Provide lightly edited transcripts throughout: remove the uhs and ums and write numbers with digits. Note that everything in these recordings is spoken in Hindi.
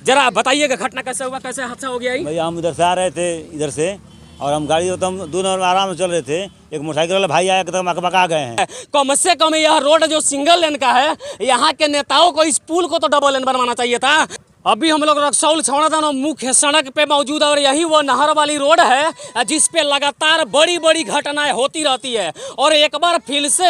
जरा बताइएगा घटना कैसे हुआ, कैसे हादसा हो गया? भैया हम इधर से आ रहे थे इधर से, और हम गाड़ी तो हम 2 नंबर में आराम से चल रहे थे। एक मोटरसाइकिल वाला भाई आया तो मका गए हैं। कम से कम यह रोड जो सिंगल लेन का है, यहाँ के नेताओं को इस पुल को तो डबल लेन बनवाना चाहिए था। अभी हम लोग रक्सौल छौड़ादाना मुख्य सड़क पे मौजूद है और यही वो नहर वाली रोड है जिस पे लगातार बड़ी बड़ी घटनाएं होती रहती है। और एक बार फिर से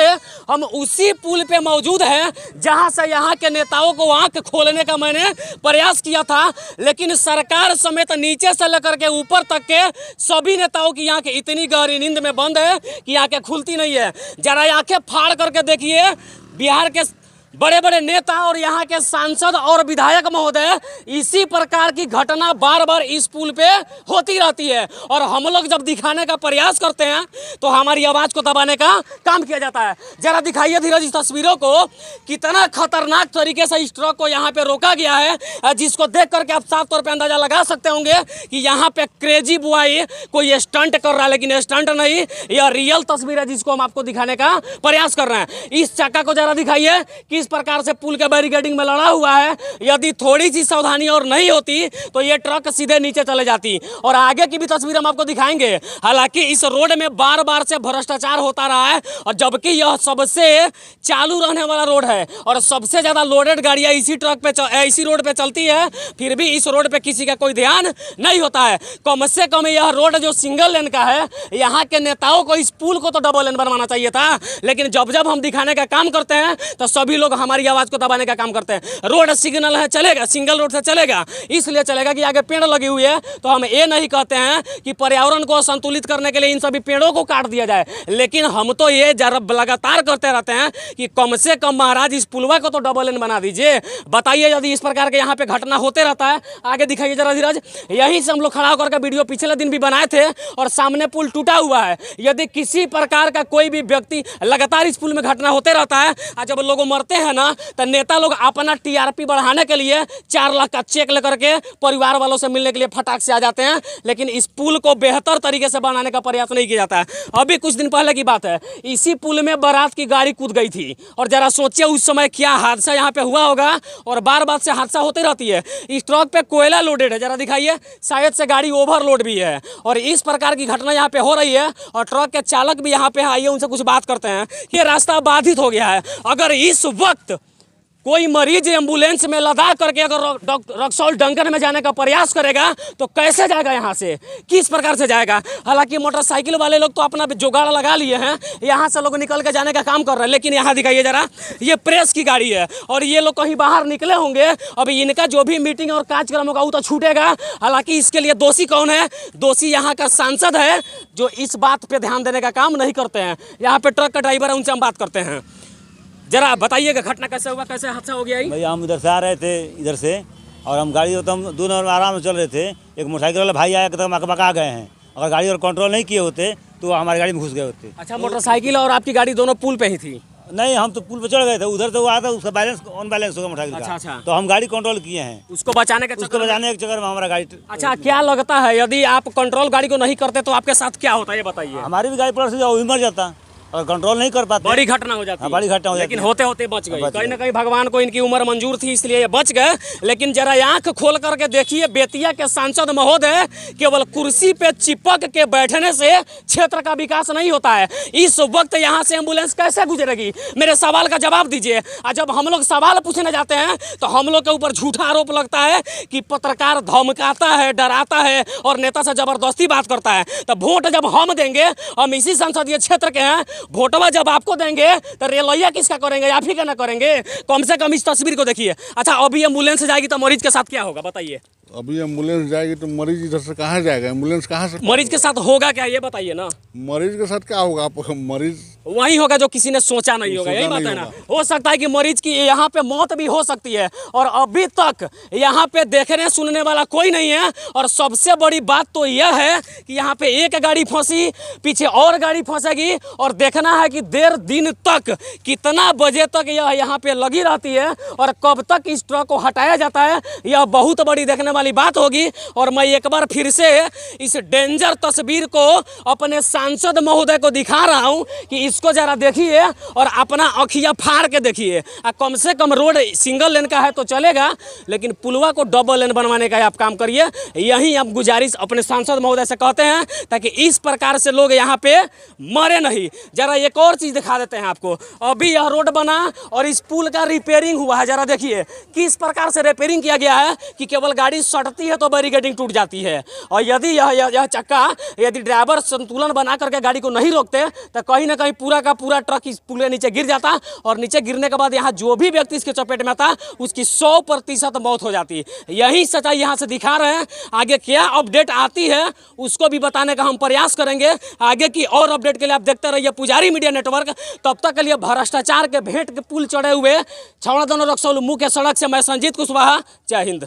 हम उसी पुल पे मौजूद हैं जहां से यहाँ के नेताओं को आंख खोलने का मैंने प्रयास किया था, लेकिन सरकार समेत नीचे से लेकर के ऊपर तक के सभी नेताओं की आंख इतनी गहरी नींद में बंद है कि आंखें खुलती नहीं है। जरा आंखें फाड़ करके देखिए, बिहार के बड़े बड़े नेता और यहाँ के सांसद और विधायक महोदय इसी प्रकार की घटना बार बार इस पुल पे होती रहती है। और हम लोग जब दिखाने का प्रयास करते हैं तो हमारी आवाज़ को दबाने का काम किया जाता है। जरा दिखाइए धीरज इस तस्वीरों को, कितना खतरनाक तरीके से इस ट्रक को यहाँ पे रोका गया है, जिसको देख करके आप साफ तौर पर अंदाजा लगा सकते होंगे कि यहाँ पे क्रेजी बॉय कोई स्टंट कर रहा है, लेकिन स्टंट नहीं, यह रियल तस्वीर है जिसको हम आपको दिखाने का प्रयास कर रहे हैं। इस चक्का को जरा दिखाइए, किस प्रकार से पुल के बैरिकेडिंग में लड़ा हुआ है। यदि थोड़ी सी सावधानी और नहीं होती तो ये ट्रक सीधे नीचे चले जाती। और आगे की भी तस्वीर हम आपको दिखाएंगे। हालांकि इस रोड में बार बार से भ्रष्टाचार होता रहा है, और जबकि यह सबसे चालू रहने वाला रोड है और सबसे ज्यादा लोडेड गाड़ियां इसी ट्रक पे इसी रोड पे चलती है, फिर भी इस रोड पे किसी का कोई ध्यान नहीं होता है। कम से कम यह रोड जो सिंगल लेन का है, यहाँ के नेताओं को इस पुल को तो डबल लेन बनवाना चाहिए था। लेकिन जब जब हम दिखाने का काम करते हैं तो सभी लोग हमारी आवाज को दबाने का काम करते हैं। रोड सिग्नल है, चलेगा, सिंगल रोड से चलेगा, इसलिए चलेगा कि आगे पेड़ लगी हुई है। तो हम ये नहीं कहते हैं कि पर्यावरण को संतुलित करने के लिए इन सभी पेड़ों को काट दिया जाए, लेकिन हम तो ये लगातार करते रहते हैं कि कम से कम महाराज इस पुलवा को तो डबल लेन बना दीजिए। बताइए यदि इस प्रकार के यहाँ पे घटना होते रहता है। आगे दिखाइए जरा धीरज, यहीं से हम लोग खड़ा होकर के वीडियो पिछले दिन भी बनाए थे और सामने पुल टूटा हुआ है। यदि किसी प्रकार का कोई भी व्यक्ति लगातार इस पुल में घटना होते रहता है, जब लोग मरते हैं ना, तो नेता लोग अपना टीआरपी बढ़ाने के लिए 4 लाख का चेक लेकर के परिवार वालों से मिलने के लिए फटाक से आ जाते हैं, लेकिन इस पुल को बेहतर तरीके से बनाने का प्रयास नहीं किया जाता है। अभी कुछ दिन पहले की बात है, इसी पुल में बारात की गाड़ी कूद गई थी, और जरा सोचिए उस समय क्या हादसा यहाँ पे हुआ होगा। और बार बार से हादसा होती रहती है। इस ट्रक पे कोयला लोडेड है, जरा दिखाइए, शायद से गाड़ी ओवरलोड भी है, और इस प्रकार की घटना यहाँ पे हो रही है। और ट्रक के चालक भी यहाँ पे आइए, उनसे कुछ बात करते हैं। ये रास्ता बाधित हो गया है। अगर इस वक्त कोई मरीज एम्बुलेंस में लदा करके अगर रक्सौल डंकन में जाने का प्रयास करेगा तो कैसे जाएगा, यहाँ से किस प्रकार से जाएगा। हालांकि मोटरसाइकिल वाले लोग तो अपना जुगाड़ लगा लिए हैं, यहाँ से लोग निकल के जाने का काम कर रहे हैं। लेकिन यहाँ दिखाइए जरा, ये प्रेस की गाड़ी है और ये लोग कहीं बाहर निकले होंगे। अब इनका जो भी मीटिंग और कार्यक्रम होगा वो तो छूटेगा। हालांकि इसके लिए दोषी कौन है? दोषी यहाँ का सांसद है, जो इस बात पर ध्यान देने का काम नहीं करते हैं। यहाँ पे ट्रक का ड्राइवर है, उनसे हम बात करते हैं। जरा बताइएगा घटना कैसे हुआ, कैसे हादसा हो गया? भैया हम इधर से आ रहे थे इधर से, और हम गाड़ी तो हम 2 नंबर में आराम से चल रहे थे। एक मोटरसाइकिल वाला भाई आया तो मका गए हैं। अगर गाड़ी और कंट्रोल नहीं किए होते तो हमारी गाड़ी में घुस गए होते। अच्छा, मोटरसाइकिल और आपकी गाड़ी दोनों पुल पे ही थी? नहीं, हम तो पुल पे चढ़ गए थे, उधर तो वो आया था, उसका बैलेंस अनबैलेंस हो गया मोटरसाइकिल का। अच्छा। तो हम गाड़ी कंट्रोल किए हैं, उसको बचाने के चक्कर में हमारा गाड़ी। अच्छा, क्या लगता है यदि आप कंट्रोल गाड़ी को नहीं करते तो आपके साथ क्या होता है, ये बताइए। हमारी भी गाड़ी पलट से वो मर जाता और कंट्रोल नहीं कर पाते, बड़ी घटना हो जाती है। बड़ी घटना हो जाती है, लेकिन होते होते बच गई। कहीं ना कहीं भगवान को इनकी उम्र मंजूर थी, इसलिए ये बच गए। लेकिन जरा आंख खोल करके देखिए, बेतिया के सांसद महोदय, केवल कुर्सी पे चिपक के बैठने से क्षेत्र का विकास नहीं होता है। इस वक्त यहाँ से एम्बुलेंस कैसे गुजरेगी, मेरे सवाल का जवाब दीजिए। और जब हम लोग सवाल पूछने जाते हैं तो हम लोग के ऊपर झूठा आरोप लगता है कि पत्रकार धमकाता है, डराता है और नेता से जबरदस्ती बात करता है। तो वोट जब हम देंगे, हम इसी संसदीय क्षेत्र के हैं, वोटवा जब आपको देंगे तो रेलैया किसका करेंगे, आप ही का ना करेंगे। कम से कम इस तस्वीर को देखिए। अच्छा, अभी एम्बुलेंस जाएगी तो मरीज के साथ क्या होगा, बताइए। अभी एम्बुलेंस जाएगी तो मरीज इधर से कहाँ जाएगा, एम्बुलेंस कहाँ से? मरीज के साथ होगा क्या, ये बताइए ना। मरीज के साथ क्या होगा? आप मरीज वही होगा जो किसी ने सोचा नहीं होगा, यही बात है ना। हो सकता है कि मरीज की यहाँ पे मौत भी हो सकती है, और अभी तक यहाँ पे देखने सुनने वाला कोई नहीं है। और सबसे बड़ी बात तो यह है कि यहाँ पे एक गाड़ी फंसी, पीछे और गाड़ी फंसेगी, और देखना है कि देर दिन तक कितना बजे तक यह यहाँ पे लगी रहती है और कब तक इस ट्रक को हटाया जाता है। यह बहुत बड़ी देखने वाली बात होगी। और मैं एक बार फिर से इस डेंजर तस्वीर को अपने सांसद महोदय को दिखा रहा हूं कि इसको जरा देखिए और अपना अखियां फाड़ के देखिए। कम से कम रोड सिंगल लेन का है तो चलेगा, लेकिन पुलवा को डबल लेन बनवाने का आप काम करिए। यही हम गुजारिश अपने सांसद महोदय से कहते हैं, ताकि इस प्रकार से लोग यहाँ पे मरे नहीं। जरा एक और चीज़ दिखा देते हैं आपको। अभी यह रोड बना और इस पुल का रिपेयरिंग हुआ है। जरा देखिए किस प्रकार से रिपेयरिंग किया गया है कि केवल गाड़ी सटती है तो बैरिकेडिंग टूट जाती है। और यदि यह चक्का, यदि ड्राइवर संतुलन बना करके गाड़ी को नहीं रोकते तो कहीं ना कहीं पूरा का पूरा ट्रक इस पुल के नीचे गिर जाता, और नीचे गिरने के बाद यहाँ जो भी व्यक्ति इसके चपेट में आता उसकी 100% मौत हो जाती। यही सच्चाई यहाँ से दिखा रहे हैं। आगे क्या अपडेट आती है उसको भी बताने का हम प्रयास करेंगे। आगे की और अपडेट के लिए आप देखते रहिए पुजारी मीडिया नेटवर्क। तब तक के लिए भ्रष्टाचार के भेंट के पुल चढ़े हुए छावड़ा दानो रक्सौल मुख्य सड़क से मैं संजीत कुशवाहा, जय हिंद।